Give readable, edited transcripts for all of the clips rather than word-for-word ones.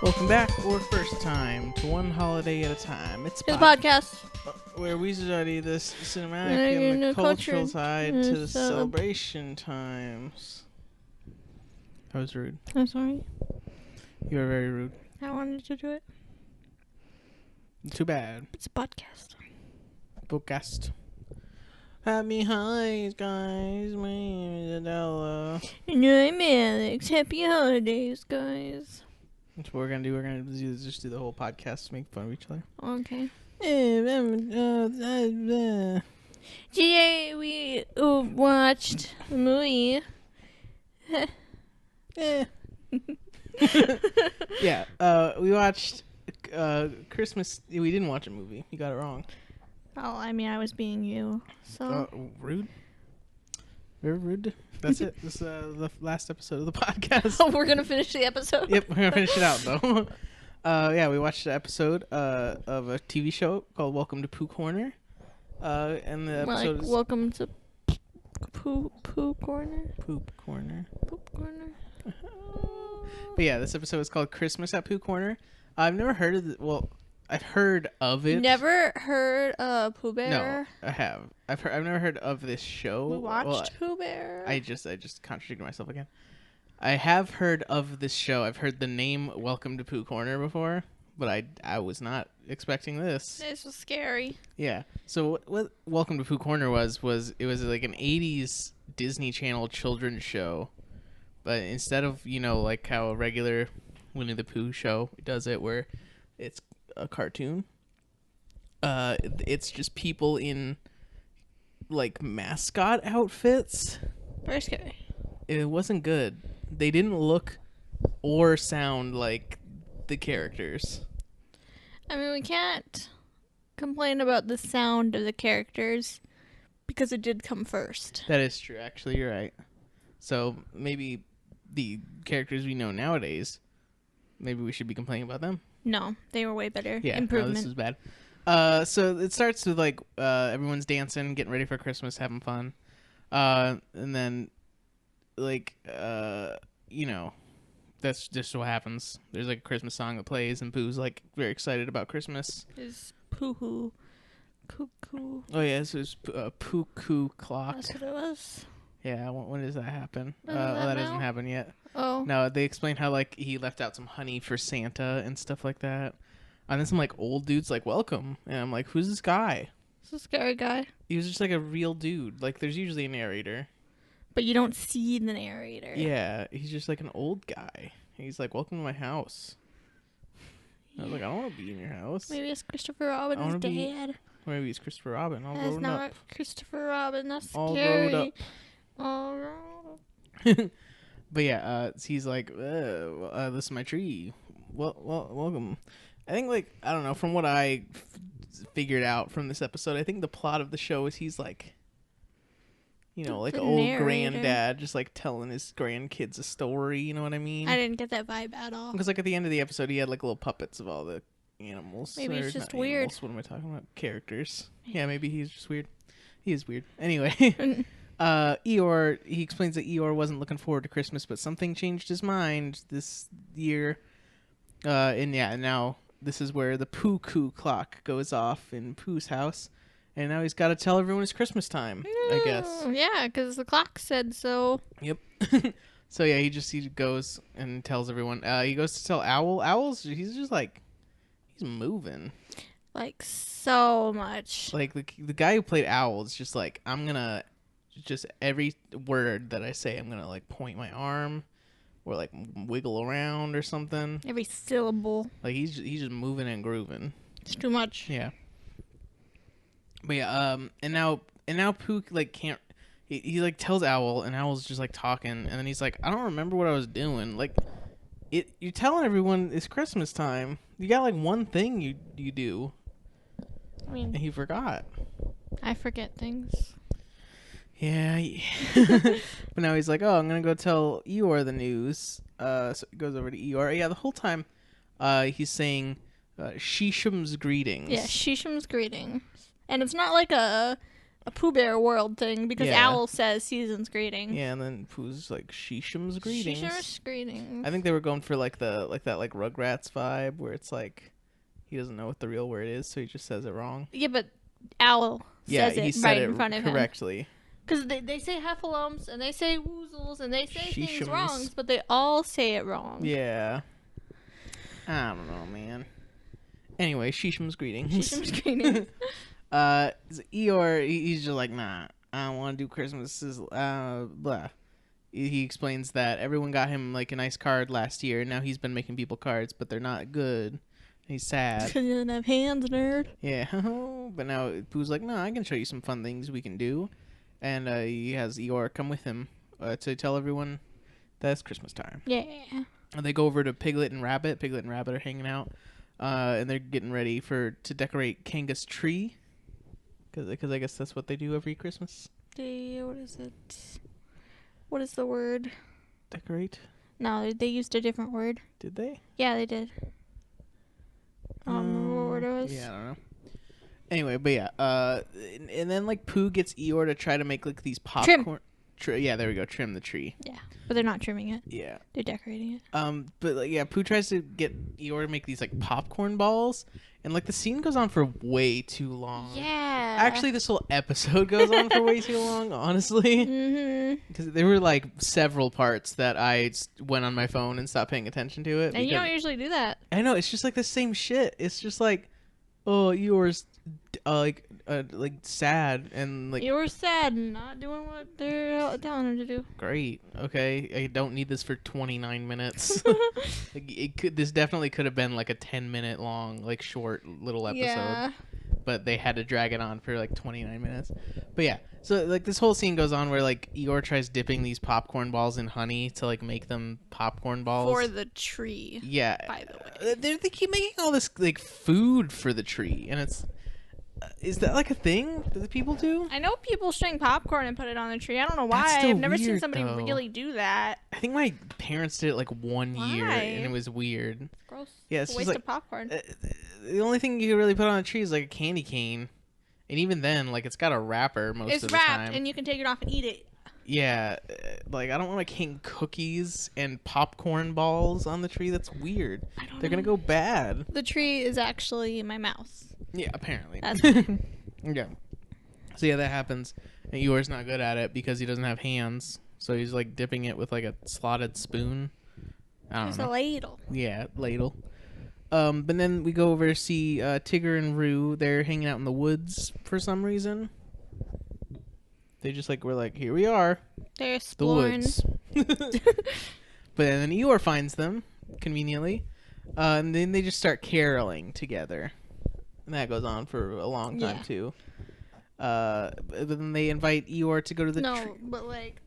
Welcome back, or first time, to One Holiday at a Time. It's To the podcast. where we study the cinematic and the cultural side to the celebration times. That was rude. I'm sorry. You were very rude. I wanted to do it. Too bad. It's a podcast. Podcast. Happy holidays, guys. My name is Adela. And I'm Alex. Happy holidays, guys. That's what we're gonna do. We're gonna just do the whole podcast to make fun of each other. Okay. Today we watched the movie. Yeah. We watched Christmas. We didn't watch a movie. You got it wrong. Oh, I mean, I was being you. So Rude. Very rude. That's it. This is the last episode of the podcast. Oh, we're gonna finish the episode. Yep, we're gonna finish it out though. Yeah, we watched an episode of a TV show called Welcome to Pooh Corner. And the episode is Welcome to Pooh Corner. Poop Corner. Poop Corner. But yeah, this episode is called Christmas at Pooh Corner. I've never heard of I've heard of it. Never heard of Pooh Bear? No, I have. I've never heard of this show. We watched Pooh Bear. I just contradicted myself again. I have heard of this show. I've heard the name Welcome to Pooh Corner before, but I was not expecting this. This was scary. Yeah. So what Welcome to Pooh Corner was it was like an 80s Disney Channel children's show, but instead of, like how a regular Winnie the Pooh show does it, where it's a cartoon, it's just people in like mascot outfits. Very scary. It wasn't good. They didn't look or sound like the characters. I mean, we can't complain about the sound of the characters because it did come first. That is true. Actually, you're right. So maybe the characters we know nowadays, maybe we should be complaining about them. No, they were way better. Yeah, Improvement. No, this is bad. So it starts with like everyone's dancing, getting ready for Christmas, having fun, and then like that's just what happens. There's like a Christmas song that plays, and Pooh's like very excited about Christmas. Is Pooh cuckoo? Oh yeah, this is Pooh Coo clock. That's what it was. Yeah, when does that happen? That doesn't happen yet. Oh. No, they explain how like he left out some honey for Santa and stuff like that. And then some like old dude's like, welcome. And I'm like, who's this guy? It's a scary guy. He was just like a real dude. Like there's usually a narrator. But you don't see the narrator. Yeah, he's just like an old guy. He's like, welcome to my house. I was like, I don't want to be in your house. Maybe it's Christopher Robin's dad. Or maybe it's Christopher Robin. All That's grown not up. Christopher Robin. That's All scary. grown up. All grown up. But yeah, he's like, this is my tree. Well, welcome. I think, like, I don't know, from what I figured out from this episode, I think the plot of the show is he's like, like an old narrator. granddad just like telling his grandkids a story, you know what I mean? I didn't get that vibe at all. Because like at the end of the episode, he had like little puppets of all the animals. Maybe it's just not weird. Animals. What am I talking about? Characters. Yeah, maybe he's just weird. He is weird. Anyway. Eeyore, he explains that Eeyore wasn't looking forward to Christmas, but something changed his mind this year. And now this is where the Pooh Coo clock goes off in Pooh's house. And now he's got to tell everyone it's Christmas time, I guess. Yeah, because the clock said so. Yep. So yeah, he goes and tells everyone. He goes to tell Owl. Owl's, he's just like, he's moving. Like so much. Like the guy who played Owl is just like, I'm going to, just every word that I say, I'm going to like point my arm or like wiggle around or something. Every syllable. Like he's just moving and grooving. It's too much. Yeah. But yeah, and now Pooh like can't. He like tells Owl, and Owl's just like talking, and then he's like, I don't remember what I was doing. Like, you're telling everyone it's Christmas time. You got like one thing you do. I mean, and he forgot. I forget things. Yeah. But now he's like, oh, I'm gonna go tell Eeyore the news. So he goes over to Eeyore. Yeah, the whole time, he's saying, Sheesham's greetings. Yeah, Sheesham's greetings. And it's not like a a Pooh Bear world thing because Yeah. Owl says season's greeting. Yeah, and then Pooh's like Sheesham's greetings. Sheesham's greetings. I think they were going for like that Rugrats vibe where it's like he doesn't know what the real word is, so he just says it wrong. Yeah, but Owl says he it said right it in front of him. correctly. Because they say heffalumps and they say woozles and they say things Sheeshams. wrong, but they all say it wrong. Yeah. I don't know, man. Anyway, Sheesham's greetings. Sheesham's greetings. Eeyore, he's just like, nah, I don't want to do Christmas. Blah. He explains that everyone got him like a nice card last year, and now he's been making people cards, but they're not good. He's sad. Because he doesn't have hands, nerd. Yeah, but now Pooh's like, no, I can show you some fun things we can do. And he has Eeyore come with him to tell everyone that it's Christmas time. Yeah. And they go over to Piglet and Rabbit. Piglet and Rabbit are hanging out, and they're getting ready to decorate Kanga's tree. Because I guess that's what they do every Christmas. What is it? What is the word? Decorate? No, they used a different word. Did they? Yeah, they did. I don't remember what word it was. Yeah, I don't know. Anyway, but yeah, and then like Pooh gets Eeyore to try to make like these popcorn. Yeah, there we go. Trim the tree. Yeah, but they're not trimming it. Yeah, they're decorating it. But like, yeah, Pooh tries to get Eeyore to make these like popcorn balls, and like the scene goes on for way too long. Yeah. Actually, this whole episode goes on for way too long, honestly. Because there were like several parts that I went on my phone and stopped paying attention to it. And you don't usually do that. I know, it's just like the same shit. It's just like, oh, Eeyore's like sad and like Eeyore's sad and not doing what they're telling him to do. Great. Okay, I don't need this for 29 minutes. Like, this definitely could have been like a 10-minute long, like short little episode. Yeah. But they had to drag it on for like 29 minutes. But yeah, so like this whole scene goes on where like Eeyore tries dipping these popcorn balls in honey to like make them popcorn balls for the tree. Yeah. By the way, they keep making all this like food for the tree, and it's is that like a thing that people do? I know people string popcorn and put it on the tree. I don't know why. That's still I've never seen weird, somebody though. really do that. I think my parents did it like one year, and it was weird. It's gross. Yeah, it's a just waste like of popcorn. The only thing you can really put on a tree is like a candy cane, and even then, like it's got a wrapper most of the time. It's wrapped, and you can take it off and eat it. Yeah, like I don't want to hang cookies and popcorn balls on the tree. That's weird. They're gonna go bad. The tree is actually my mouse. Yeah, apparently. That's fine. Yeah. So yeah, that happens. And Eeyore's not good at it because he doesn't have hands. So he's like dipping it with like a slotted spoon. I don't know. It's a ladle. Yeah, ladle. But then we go over to see Tigger and Roo. They're hanging out in the woods for some reason. They just like were like, here we are. They're exploring. The woods. But then Eeyore finds them conveniently, and then they just start caroling together. And that goes on for a long time too. But then they invite Eeyore to go to the tree. But like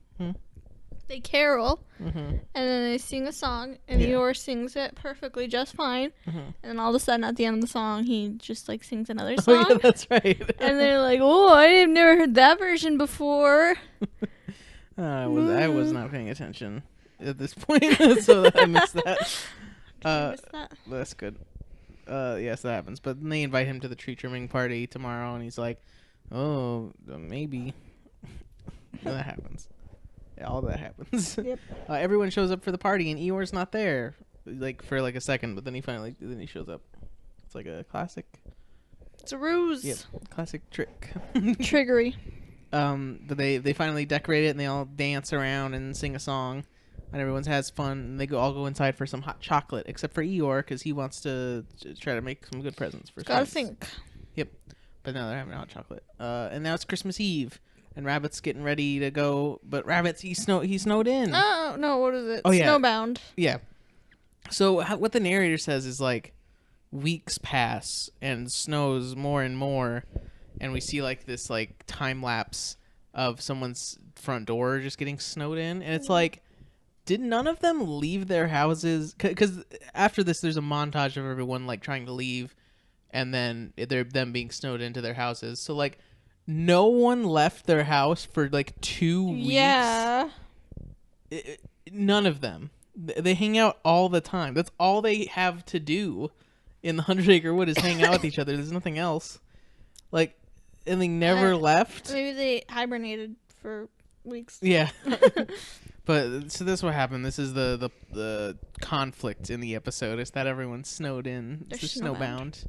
they carol and then they sing a song and Eeyore sings it perfectly just fine. And then all of a sudden at the end of the song he just like sings another song. Oh yeah, that's right. And they're like, oh, I've never heard that version before. I was not paying attention at this point, so I missed that. That's good. Yes, that happens. But then they invite him to the tree trimming party tomorrow, and he's like, "Oh, maybe." And that happens. Yeah, all that happens. Yep. Everyone shows up for the party, and Eeyore's not there, like for like a second. But then he shows up. It's like a classic. It's a ruse. Yep, classic trick. Triggery. But they finally decorate it, and they all dance around and sing a song. And everyone has fun, and they all go inside for some hot chocolate, except for Eeyore, because he wants to try to make some good presents for Gotta friends. think. Yep. But now they're having hot chocolate. And now it's Christmas Eve, and Rabbit's getting ready to go, but Rabbit's, he snowed in. Oh, no, what is it? Oh, yeah. Snowbound. Yeah. So what the narrator says is, like, weeks pass, and snows more and more, and we see, like, this, like, time-lapse of someone's front door just getting snowed in, and it's like, did none of them leave their houses? Because after this, there's a montage of everyone like trying to leave, and then they're them being snowed into their houses. So like, no one left their house for like 2 weeks. Yeah. None of them. They hang out all the time. That's all they have to do in the 100 Acre Wood is hang out with each other. There's nothing else. Like, and they never left. Maybe they hibernated for weeks. Yeah. But so this is what happened. This is the conflict in the episode is that everyone's snowed in. They're snowbound.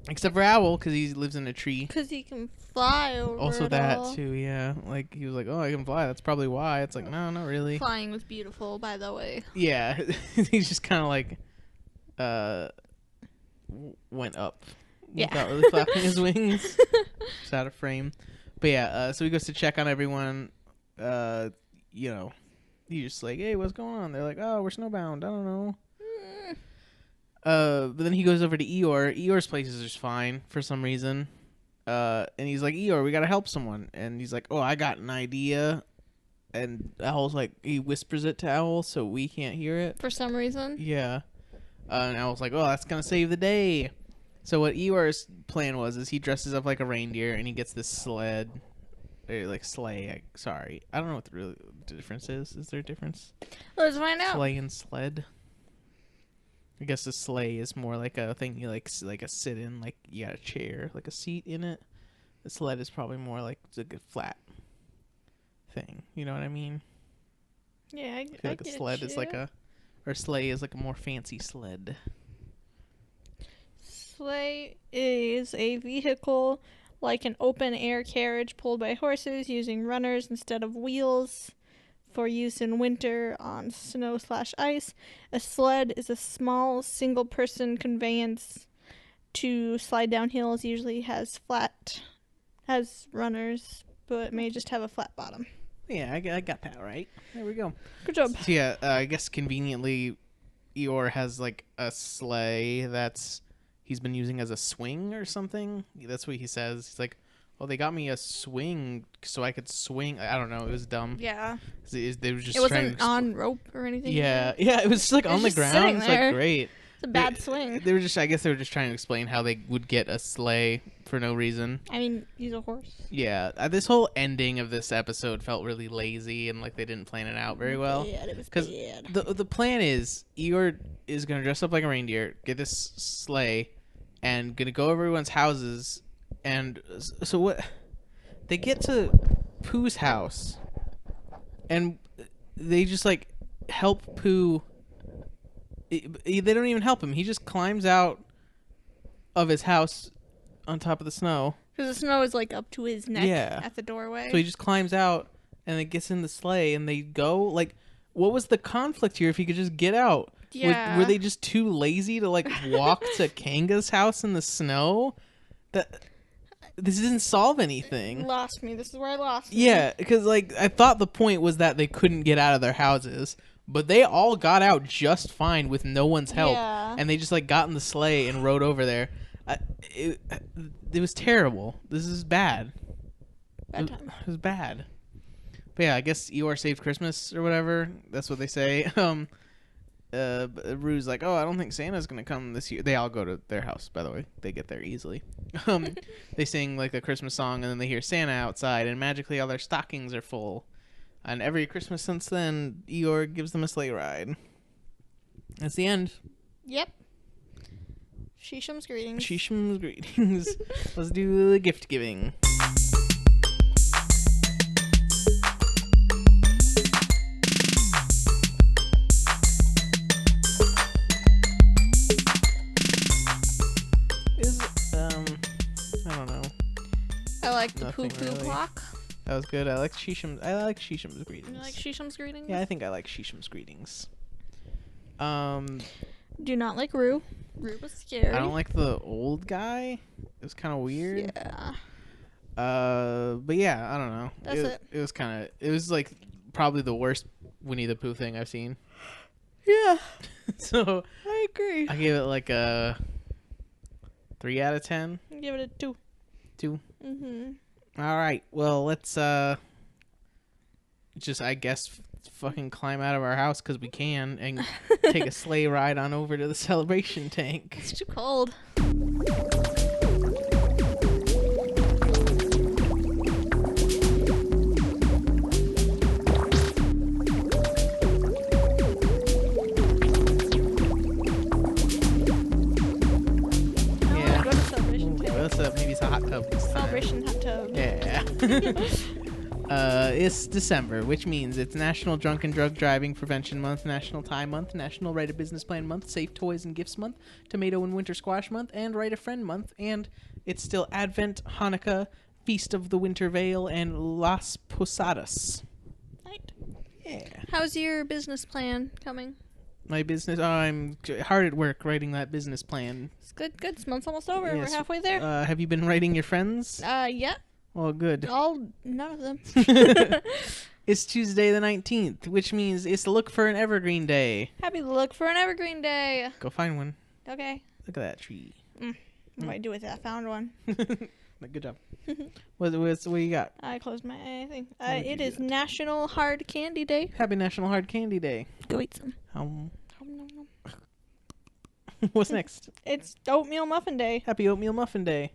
Except for Owl, because he lives in a tree. Because he can fly over also it that all. too, yeah. Like he was like, oh, I can fly. That's probably why. It's like, no, not really. Flying was beautiful, by the way. Yeah. He's just kind of like went up without really flapping his wings. Just out of frame. But yeah, so he goes to check on everyone. You know, he's just like, hey, what's going on? They're like, oh, we're snowbound. I don't know. But then he goes over to Eeyore. Eeyore's place is just fine for some reason. And he's like, Eeyore, we gotta help someone. And he's like, oh, I got an idea. And Owl's like, he whispers it to Owl so we can't hear it. For some reason? Yeah. And Owl's like, oh, that's gonna save the day. So what Eeyore's plan was is he dresses up like a reindeer and he gets this sled. Or like sleigh. Sorry. I don't know what the real difference is. Is there a difference? Let's find out. Sleigh and sled. I guess a sleigh is more like a thing you like a sit in, like you got a chair, like a seat in it. The sled is probably more like a good flat thing. You know what I mean? Yeah, I feel like a sled is like or sleigh is like a more fancy sled. Sleigh is a vehicle like an open-air carriage pulled by horses using runners instead of wheels for use in winter on snow/ice. A sled is a small single-person conveyance to slide down hills. Usually has runners, but may just have a flat bottom. Yeah, I got that right. There we go. Good job. So yeah, I guess conveniently, Eeyore has like a sleigh that's he's been using as a swing or something. That's what he says. He's like, "Oh, they got me a swing so I could swing." I don't know. It was dumb. Yeah. They were just. It wasn't on rope or anything. Yeah, yeah. It was just like on the ground. It's like great. It's a bad swing. They were just. I guess they were just trying to explain how they would get a sleigh for no reason. I mean, he's a horse. Yeah, this whole ending of this episode felt really lazy and like they didn't plan it out very well. Yeah, it was bad. Because the plan is Eeyore is gonna dress up like a reindeer, get this sleigh, and gonna go over everyone's houses. And so what? They get to Pooh's house, and they just like help Pooh. They don't even help him. He just climbs out of his house on top of the snow. Because the snow is like up to his neck at the doorway. So he just climbs out and then gets in the sleigh and they go. Like, what was the conflict here if he could just get out? Yeah. Were they just too lazy to like walk to Kanga's house in the snow? This didn't solve anything. Lost me. This is where I lost me. Yeah, because like I thought the point was that they couldn't get out of their houses. But they all got out just fine with no one's help. Yeah. And they just like got in the sleigh and rode over there. It was terrible. This is bad. Bad time. It was bad. But yeah, I guess Eeyore saved Christmas or whatever. That's what they say. Rue's like, oh, I don't think Santa's going to come this year. They all go to their house, by the way. They get there easily. They sing like a Christmas song and then they hear Santa outside and magically all their stockings are full. And every Christmas since then, Eeyore gives them a sleigh ride. That's the end. Yep. Sheesham's greetings. Sheesham's greetings. Let's do the gift giving. I don't know. I like the poo-poo really. Clock. That was good. I like Sheesham's greetings. You like Sheesham's greetings? Yeah, I think I like Sheesham's greetings. Do not like Rue. Rue was scary. I don't like the old guy. It was kind of weird. Yeah. But yeah, I don't know. That's it. It was kind of. It was like probably the worst Winnie the Pooh thing I've seen. Yeah. So I agree. I gave it like a 3 out of 10. I give it a 2. 2. Mm-hmm. All right. Well, let's just I guess fucking climb out of our house because we can and take a sleigh ride on over to the celebration tank. It's too cold. What's up? he's a hot tub this time. Celebration hot tub. Yeah. It's December, which means it's National Drunk and Drug Driving Prevention Month, National Tie Month, National Write a Business Plan Month, Safe Toys and Gifts Month, Tomato and Winter Squash Month, and Write a Friend Month. And it's still Advent, Hanukkah, Feast of the Winter Veil, and Las Posadas. Right. Yeah. How's your business plan coming? My business, I'm hard at work writing that business plan. It's good. Good. This month's almost over. Yes. We're halfway there. Have you been writing your friends? Yeah. Well, good. None of them. It's Tuesday the 19th, which means it's Look for an Evergreen Day. Happy look for an evergreen day. Go find one. Okay. Look at that tree. What do I do with it? I found one. Good job. What you got? I closed my thing. did It you is do? National Hard Candy Day. Happy National Hard Candy Day. Go eat some. Um, Nom, nom, nom. what's next? It's Oatmeal Muffin Day. Happy Oatmeal Muffin Day.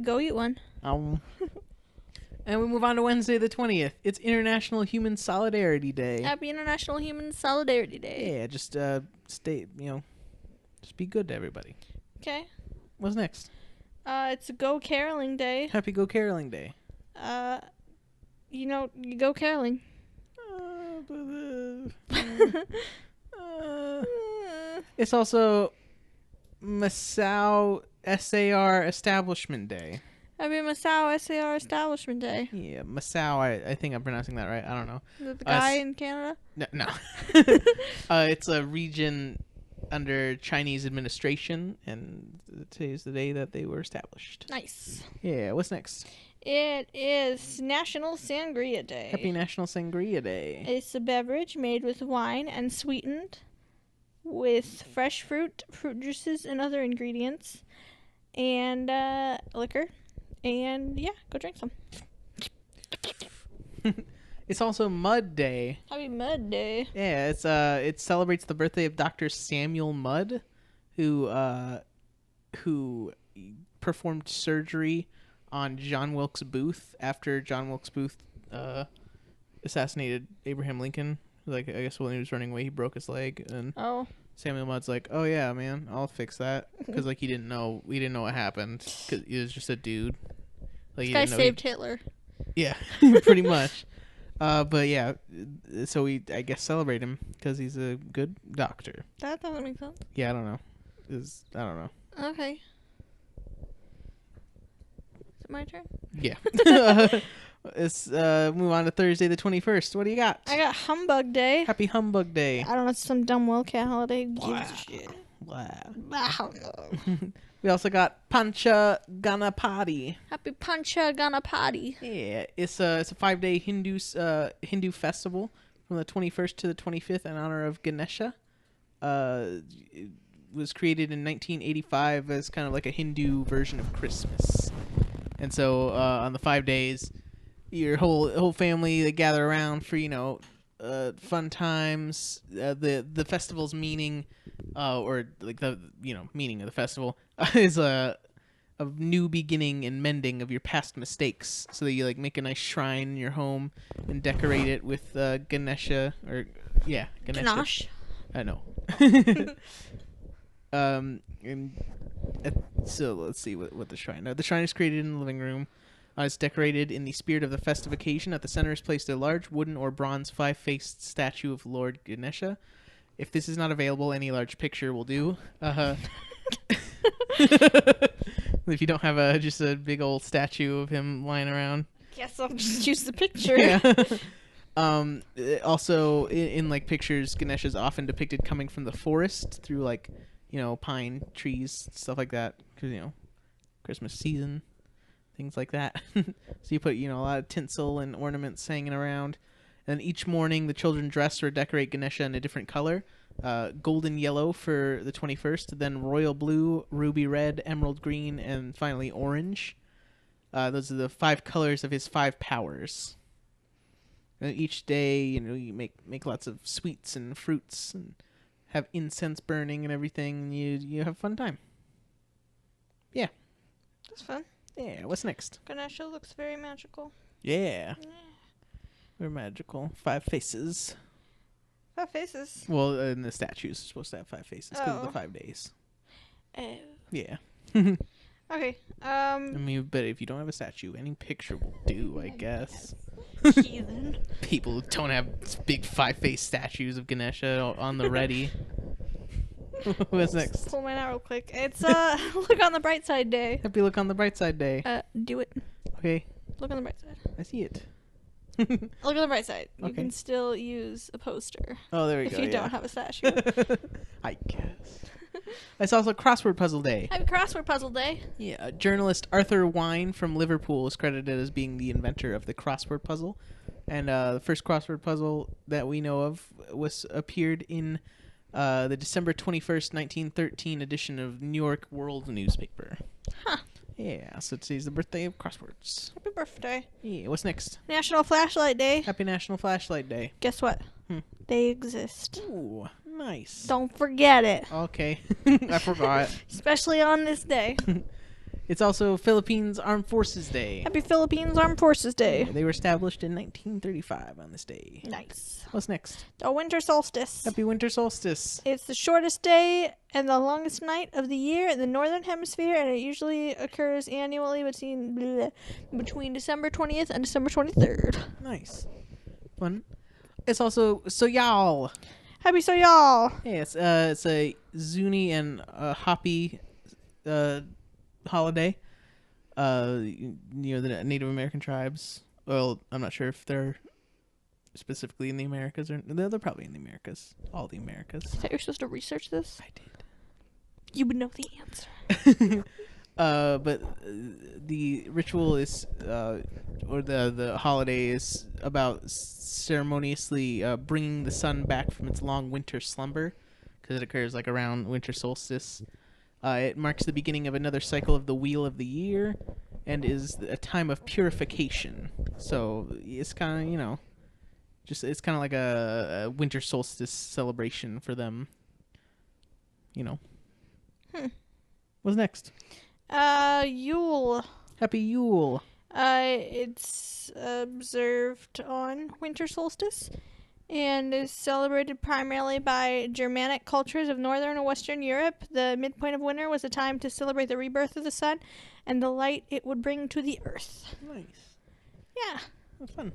Go eat one. And we move on to Wednesday the 20th. It's International Human Solidarity Day. Happy International Human Solidarity Day. Yeah, just stay, just be good to everybody. Okay. What's next? It's Go Caroling Day. Happy Go Caroling Day. You go caroling. It's also Masao SAR Establishment Day. Happy Masao SAR Establishment Day. Yeah, Masao. I think I'm pronouncing that right. I don't know. Is it the guy in Canada? No. It's a region under Chinese administration, and today's the day that they were established. Nice. Yeah, what's next? It is National Sangria Day. Happy National Sangria Day. It's a beverage made with wine and sweetened with fresh fruit juices, and other ingredients, and liquor. And yeah, go drink some. It's also Mud Day. Happy Mud Day. Yeah, it celebrates the birthday of Dr. Samuel Mudd, who performed surgery on John Wilkes Booth after John Wilkes Booth assassinated Abraham Lincoln. Like, I guess when he was running away, he broke his leg, and Samuel Mudd's like, "Oh yeah, man, I'll fix that," because like we didn't know what happened, because he was just a dude. Like, This guy saved Hitler. Yeah, pretty much. But yeah, so we, I guess, celebrate him because he's a good doctor. That doesn't make sense. Yeah, I don't know. I don't know. Okay. Is it my turn? Yeah. Let's move on to Thursday the 21st. What do you got? I got Humbug Day. Happy Humbug Day. I don't know, it's some dumb wildcat holiday. Who gives a shit? Wow. I don't know. We also got Pancha Ganapati. Happy Pancha Ganapati. Yeah, it's a 5-day Hindu festival from the 21st to the 25th in honor of Ganesha. It was created in 1985 as kind of like a Hindu version of Christmas. And so on the 5 days, your whole family, they gather around for fun times. The festival's meaning, or like the meaning of the festival is a new beginning and mending of your past mistakes. So that you like make a nice shrine in your home and decorate it with Ganesha Ganesha. Ganache. I know. So let's see what the shrine. The shrine is created in the living room. It's decorated in the spirit of the festive occasion. At the center is placed a large wooden or bronze 5-faced statue of Lord Ganesha. If this is not available, any large picture will do. If you don't have just a big old statue of him lying around. Guess I'll just use the picture. Yeah. Also, in like pictures, Ganesha is often depicted coming from the forest through like, pine trees, stuff like that. Because, Christmas season, things like that. So you put, a lot of tinsel and ornaments hanging around. And each morning, the children dress or decorate Ganesha in a different color. Golden yellow for the 21st, then royal blue, ruby red, emerald green, and finally orange. Those are the 5 colors of his 5 powers. And each day, you make lots of sweets and fruits and have incense burning and everything. And you have a fun time. Yeah. That's fun. Yeah, what's next? Ganesha looks very magical. Yeah. We're magical. 5 faces. 5 faces. Well, and the statues are supposed to have 5 faces because of the 5 days. Oh. Yeah. Okay. I mean, but if you don't have a statue, any picture will do, I guess. Heathen. People who don't have big 5-face statues of Ganesha on the ready. What's next? Pull mine out real quick. It's look on the bright side day. Happy look on the bright side day. Do it. Okay, Look on the bright side. I see it. Look on the bright side. You Okay. can still use a poster Oh, there we if go. you don't have a statue. I guess. It's also crossword puzzle day. Happy crossword puzzle day. Yeah, journalist Arthur Wine from Liverpool is credited as being the inventor of the crossword puzzle, and the first crossword puzzle that we know of appeared in the December 21st, 1913 edition of New York World newspaper. Huh. Yeah, so today's the birthday of crosswords. Happy birthday. Yeah, what's next? National Flashlight Day. Happy National Flashlight Day. Guess what? They exist. Ooh, nice. Don't forget it. Okay, I forgot. Especially on this day. It's also Philippines Armed Forces Day. Happy Philippines Armed Forces Day. They were established in 1935 on this day. Nice. What's next? The winter solstice. Happy Winter Solstice. It's the shortest day and the longest night of the year in the northern hemisphere, and it usually occurs annually between December 20th and December 23rd. Nice. Fun. It's also Soyal. Happy so y'all. Yeah, it's a Zuni and Hopi holiday. The Native American tribes. Well, I'm not sure if they're specifically in the Americas or they're probably in the Americas. All the Americas. I thought you were supposed to research this. I did. You would know the answer. But the ritual is, or the holiday is about ceremoniously bringing the sun back from its long winter slumber, because it occurs like around winter solstice. It marks the beginning of another cycle of the wheel of the year, and is a time of purification. So it's kind of, it's kind of like a winter solstice celebration for them. What's next? Yule. Happy Yule. It's observed on winter solstice and is celebrated primarily by Germanic cultures of northern and western Europe. The midpoint of winter was a time to celebrate the rebirth of the sun and the light it would bring to the earth. Nice. Yeah. That's fun.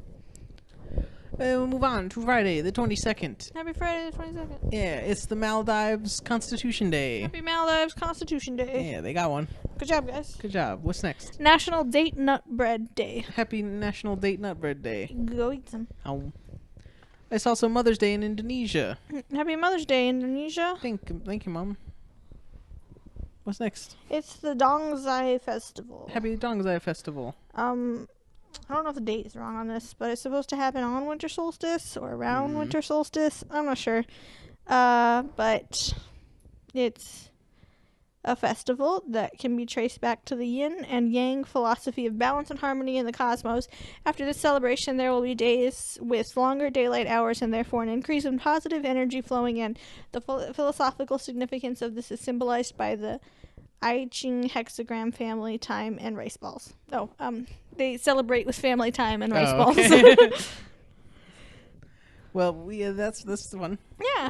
We'll move on to Friday, the 22nd. Happy Friday the 22nd. Yeah, it's the Maldives Constitution Day. Happy Maldives Constitution Day. Yeah, they got one. Good job, guys. Good job. What's next? National Date Nut Bread Day. Happy National Date Nut Bread Day. Go eat some. Oh. It's also Mother's Day in Indonesia. Happy Mother's Day, Indonesia. Thank you, Mom. What's next? It's the Dongzai Festival. Happy Dongzai Festival. I don't know if the date is wrong on this, but it's supposed to happen on winter solstice or around winter solstice. I'm not sure. But it's a festival that can be traced back to the yin and yang philosophy of balance and harmony in the cosmos. After this celebration, there will be days with longer daylight hours and therefore an increase in positive energy flowing in. The philosophical significance of this is symbolized by the I Ching hexagram, family time, and rice balls. They celebrate with family time and rice balls. Okay. Well, that's the one. Yeah.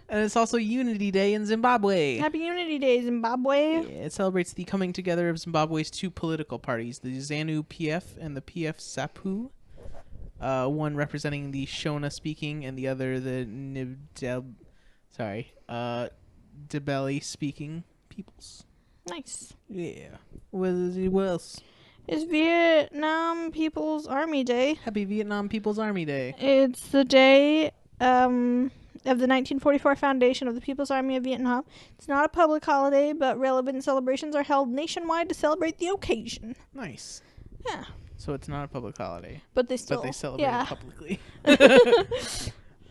And it's also Unity Day in Zimbabwe. Happy Unity Day, Zimbabwe. Yeah, it celebrates the coming together of Zimbabwe's two political parties, the ZANU PF and the PF SAPU. One representing the Shona speaking and the other the Ndebele speaking peoples. Nice. Yeah. What else? It's Vietnam People's Army Day. Happy Vietnam People's Army Day. It's the day of the 1944 foundation of the People's Army of Vietnam. It's not a public holiday, but relevant celebrations are held nationwide to celebrate the occasion. Nice. Yeah. So it's not a public holiday. But they still celebrate yeah. it publicly.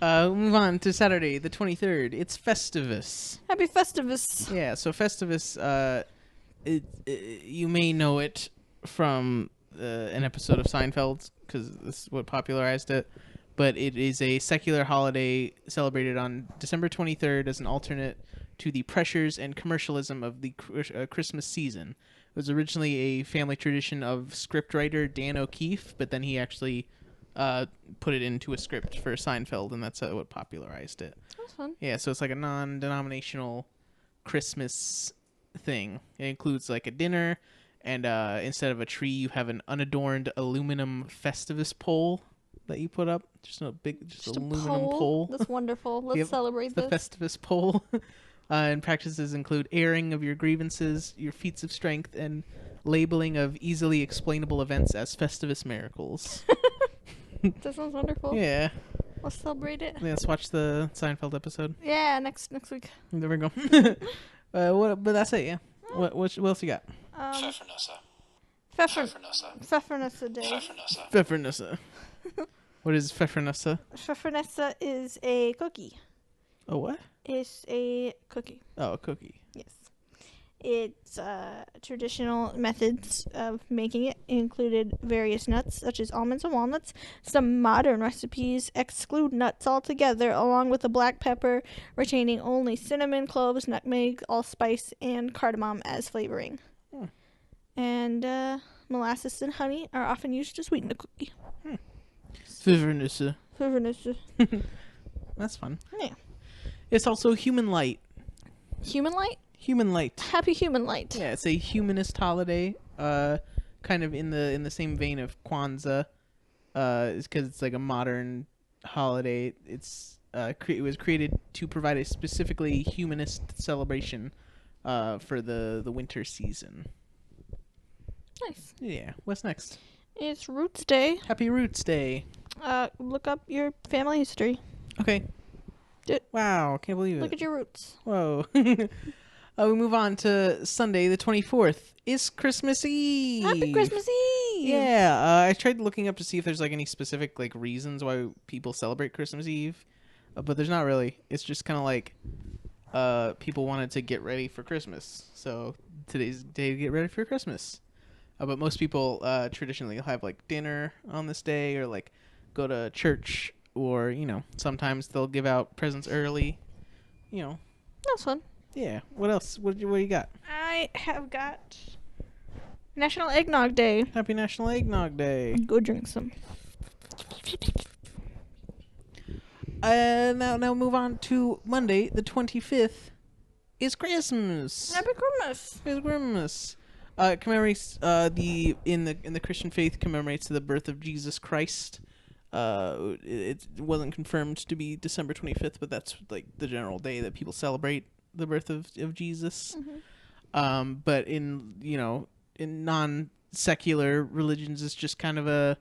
We'll move on to Saturday, the 23rd. It's Festivus. Happy Festivus. Yeah, so Festivus, you may know it from an episode of Seinfeld, because this is what popularized it. But it is a secular holiday celebrated on December 23rd as an alternate to the pressures and commercialism of the Christmas season. It was originally a family tradition of scriptwriter Dan O'Keefe, but then he actually put it into a script for Seinfeld, and that's what popularized it. That's fun. Yeah, so it's like a non-denominational Christmas thing. It includes like a dinner, and instead of a tree, you have an unadorned aluminum Festivus pole that you put up. Just aluminum pole. That's wonderful. Let's Yep, celebrate the this. Festivus pole. And practices include airing of your grievances, your feats of strength, and labeling of easily explainable events as Festivus miracles. That sounds wonderful. Yeah. Let's celebrate it. Yeah, let's watch the Seinfeld episode. Yeah, next week. There we go. But that's it, yeah. What else you got? Pfeffernessa Day. Pfeffernessa. What is Pfeffernessa? Pfeffernessa is a cookie. Oh, what? It's a cookie. Oh, a cookie. Yes. Its traditional methods of making it included various nuts, such as almonds and walnuts. Some modern recipes exclude nuts altogether, along with a black pepper, retaining only cinnamon, cloves, nutmeg, allspice, and cardamom as flavoring. And molasses and honey are often used to sweeten the cookie. Pfeffernessa. Pfeffernessa. That's fun. Yeah. It's also Human Light. Human light? Human Light. Happy Human Light. Yeah, it's a humanist holiday. Kind of in the same vein of Kwanzaa. It's because it's like a modern holiday. It was created to provide a specifically humanist celebration for the winter season. Nice. Yeah. What's next? It's Roots Day. Happy Roots Day. Look up your family history. Okay. Wow, can't believe it. Look at your roots. Whoa. We move on to Sunday, the 24th. It's Christmas Eve. Happy Christmas Eve. Yeah, I tried looking up to see if there's like any specific like reasons why people celebrate Christmas Eve, but there's not really. It's just kind of like people wanted to get ready for Christmas, so today's the day to get ready for Christmas. But most people traditionally have like dinner on this day, or like go to church, or sometimes they'll give out presents early. That's fun. Yeah. What else? What you got? I have got National Eggnog Day. Happy National Eggnog Day. Go drink some. Now move on to Monday, the 25th. It's Christmas. Happy Christmas. It's Christmas. Commemorates in the Christian faith commemorates the birth of Jesus Christ. It wasn't confirmed to be December 25th, but that's like the general day that people celebrate the birth of Jesus. Mm-hmm. But in non-secular religions, it's just kind of a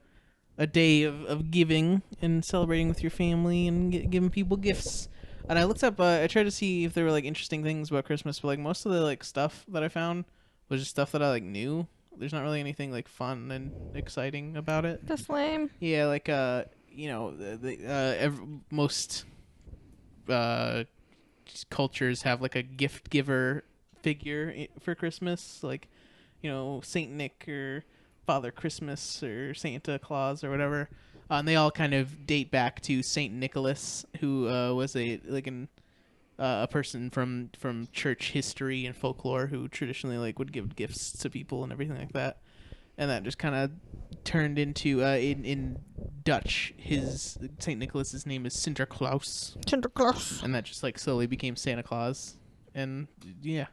day of giving and celebrating with your family and giving people gifts. And I looked up, I tried to see if there were like interesting things about Christmas, but like most of the like stuff that I found was just stuff that I like knew. There's not really anything like fun and exciting about it. That's lame. Yeah, like most cultures have like a gift giver figure for Christmas, like Saint Nick or Father Christmas or Santa Claus or whatever. And they all kind of date back to Saint Nicholas, who was a person from church history and folklore who traditionally like would give gifts to people and everything like that. And that just kind of turned into in Dutch, his Saint Nicholas's name is Sinterklaas. Sinterklaas. And that just like slowly became Santa Claus. And yeah,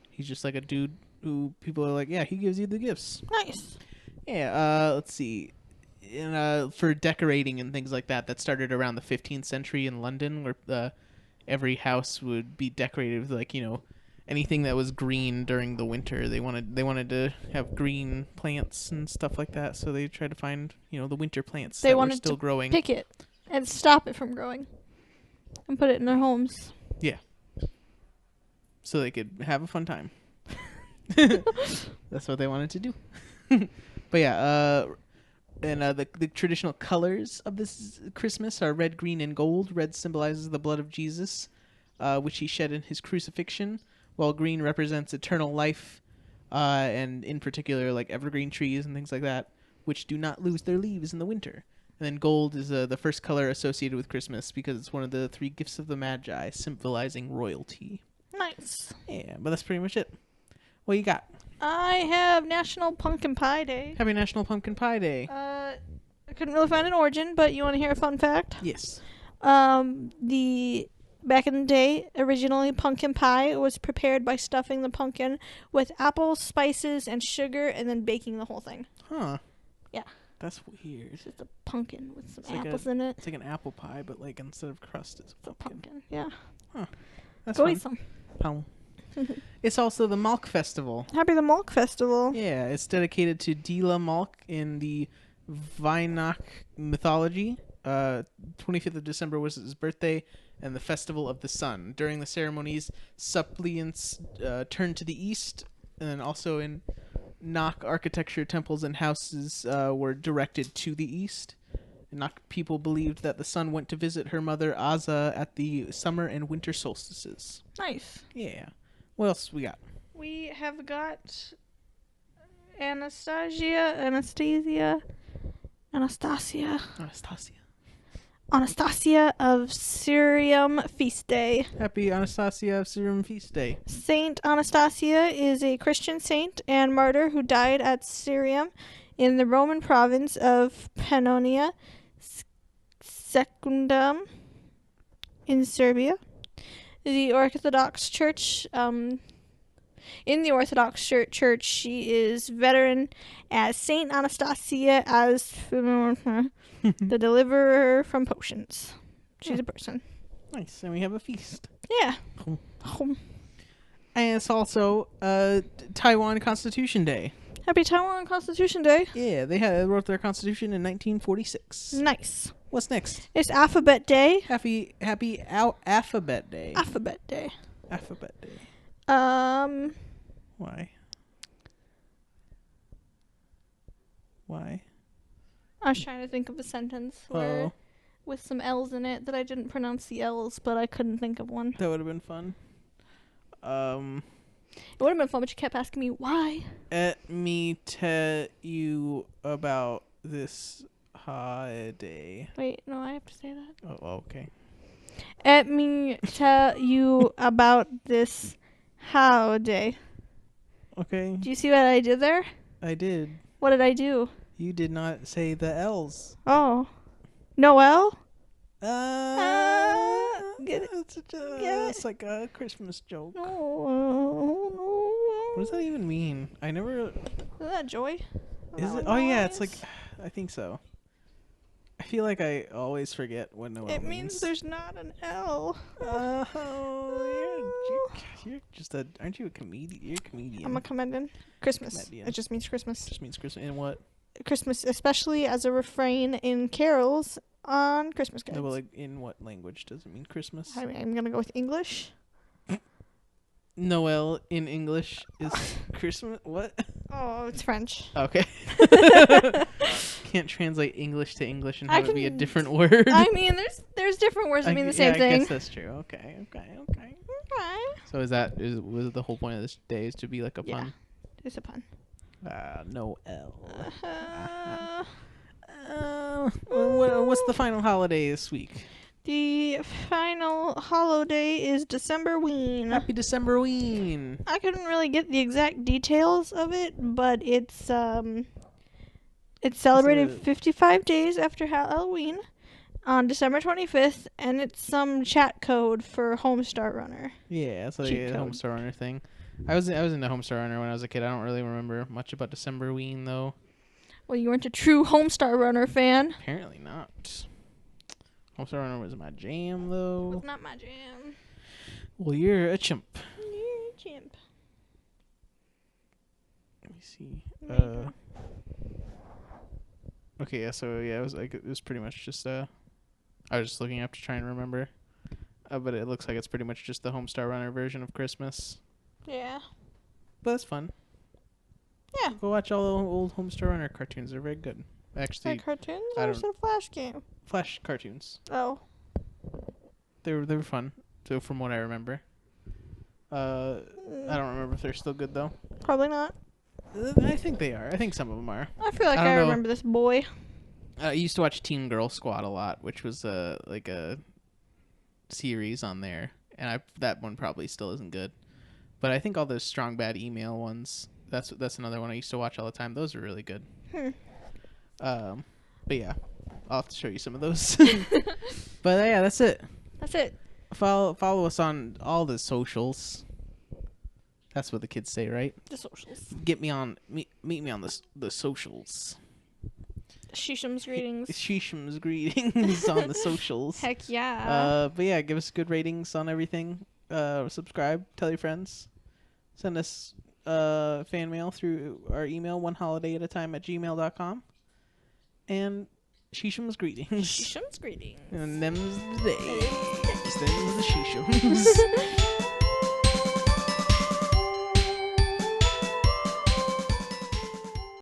he's just like a dude who people are like, yeah, he gives you the gifts. Nice. Yeah. Let's see. For decorating and things like that started around the 15th century in London, where every house would be decorated with like anything that was green during the winter. They wanted to have green plants and stuff like that, so they tried to find the winter plants that were still growing. Pick it and stop it from growing and put it in their homes. Yeah, so they could have a fun time. That's what they wanted to do. But yeah, and the traditional colors of this Christmas are red, green, and gold. Red symbolizes the blood of Jesus, which he shed in his crucifixion, while green represents eternal life, and in particular like evergreen trees and things like that, which do not lose their leaves in the winter. And then gold is the first color associated with Christmas because it's one of the 3 gifts of the Magi, symbolizing royalty. Nice. Yeah, but that's pretty much it. What you got? I have National Pumpkin Pie Day. Happy National Pumpkin Pie Day. I couldn't really find an origin, but you want to hear a fun fact? Yes. The back in the day, originally pumpkin pie was prepared by stuffing the pumpkin with apples, spices, and sugar, and then baking the whole thing. Huh. Yeah. That's weird. It's just a pumpkin with some It's like apples in it. It's like an apple pie, but like instead of crust, it's a pumpkin. Yeah. Huh. That's Go fun. eat some. Oh. It's also the Malk Festival. Happy the Malk Festival. Yeah, it's dedicated to Dila Malk in the Vainach mythology. 25th of December was his birthday, and the Festival of the Sun. During the ceremonies, suppliants turned to the east, and then also in Nak architecture, temples and houses were directed to the east. Nak people believed that the sun went to visit her mother Aza at the summer and winter solstices. Nice. Yeah. What else we got? We have got Anastasia of Syrium Feast Day. Happy Anastasia of Syrium Feast Day. Saint Anastasia is a Christian saint and martyr who died at Syrium in the Roman province of Pannonia Secundum in Serbia. The Orthodox Church, in the Orthodox Church, she is veteran as Saint Anastasia as the deliverer from potions. She's a person. Nice, and we have a feast. Yeah. And it's also Taiwan Constitution Day. Happy Taiwan Constitution Day. Yeah, they wrote their constitution in 1946. Nice. What's next? It's Alphabet Day. Happy Alphabet Day. Alphabet Day. Alphabet Day. Why? I was trying to think of a sentence where with some L's in it that I didn't pronounce the L's, but I couldn't think of one. That would have been fun. It would have been fun, but you kept asking me why. Let me tell you about this holiday. Wait, no, I have to say that. Oh, okay. Let me tell you about this holiday. Okay. Do you see what I did there? I did. What did I do? You did not say the L's. Oh. Noel? Get it? It's like a Christmas joke. No. What does that even mean? I never... Is that joy? Is it? Oh, yeah, it's like... I think so. I feel like I always forget what Noel means. It means there's not an L. You're just a... Aren't you a comedian? You're a comedian. I'm a comedian. Christmas. Comedian. It just means Christmas. Just means Christmas. And what? Christmas, especially as a refrain in carols on Christmas cards. No, but like, in what language does it mean Christmas? I'm going to go with English. Noel in English is Christmas. What? Oh, it's French. Okay. Can't translate English to English and have it be a different word. I mean, there's different words that mean the same thing. I guess that's true. Okay. So was the whole point of this day is to be like a pun? Yeah, it's a pun. Noel. What's the final holiday this week? The final holiday is Decemberween. Happy Decemberween. I couldn't really get the exact details of it, but it's celebrated 55 days after Halloween on December 25th, and it's some chat code for Homestar Runner. Yeah, it's like a Homestar Runner thing. I was into Homestar Runner when I was a kid. I don't really remember much about Decemberween though. Well, you weren't a true Homestar Runner fan. Apparently not. Homestar Runner was my jam though. It was not my jam. Well, you're a chimp. You're a chimp. Let me see. Okay, yeah. So yeah, it was pretty much just I was just looking up to try and remember. But it looks like it's pretty much just the Homestar Runner version of Christmas. Yeah. But it's fun. Yeah. Go watch all the old Homestar Runner cartoons. They're very good. Actually, cartoons or is it a Flash game? Flash cartoons. Oh. They were fun. So from what I remember. I don't remember if they're still good though. Probably not. I think they are. I think some of them are. I feel like I remember this boy. I used to watch Teen Girl Squad a lot, which was like a series on there, and that one probably still isn't good. But I think all those Strong Bad Email ones, that's another one I used to watch all the time. Those are really good. But yeah, I'll have to show you some of those. But yeah, that's it. That's it. Follow us on all the socials. That's what the kids say, right? The socials. Meet me on the socials. Sheesham's greetings. Sheesham's greetings on the socials. Heck yeah. But yeah, give us good ratings on everything. Subscribe, tell your friends. Send us fan mail through our email, oneholidayatatime@gmail.com. And Sheesham's greetings. Sheesham's greetings. And them's the days. Them's the Sheeshams.